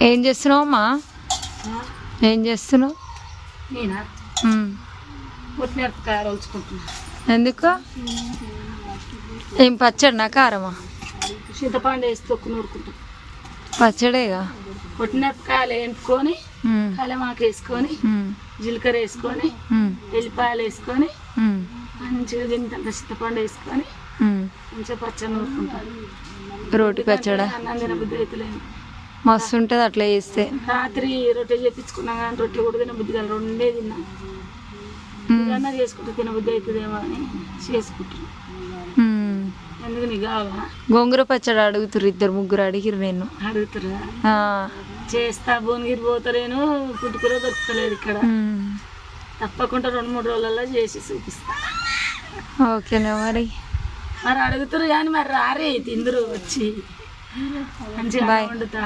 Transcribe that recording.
ఏం చేస్తున్నావు అమ్మా? ఏం చేస్తున్నావు? నేనా మిరపకాయ రోజుకుంటున్నా. ఎందుకు? ఏం పచ్చడినా కారమా? చింతపండు వేసి తొక్కు నూరుకుంటాం. పచ్చడేగా. మిరపకాయలు వేసుకొని కలమాకు వేసుకొని జీలకర్ర వేసుకొని ఎల్లిపాయలు వేసుకొని మంచిగా తింటాం. చింతపండు వేసుకొని మంచిగా పచ్చడి నూరుకుంటాం. రోటి పచ్చడా అన్నం తినబుద్ధి అవుతలేదు. మస్తు ఉంటుంది అట్లా చేస్తే. రాత్రి రొట్టె చేపించుకున్నాం కానీ రొట్టె కూడా తినబుద్ధి కాదు. రెండే తిన్నా. ఏదన్నా చేసుకుంటే తినబుద్ధి అవుతుందేమో అని చేసుకుంటున్నాం. ఎందుకు నీకు కావాలా? గోంగూర పచ్చడి అడుగుతురు, 2-3 అడిగిరు. నేను అడుగుతురా? చేస్తా. భువనగిరి పోతలేను, పుట్టుకూర దొరుకుతలేదు ఇక్కడ. తప్పకుండా 2-3 రోజులలో చేసి చూపిస్తా. ఓకేనా మరి? మరి అడుగుతురు కానీ మరి రారే తిందురు వచ్చి మంచిగా వండుతా.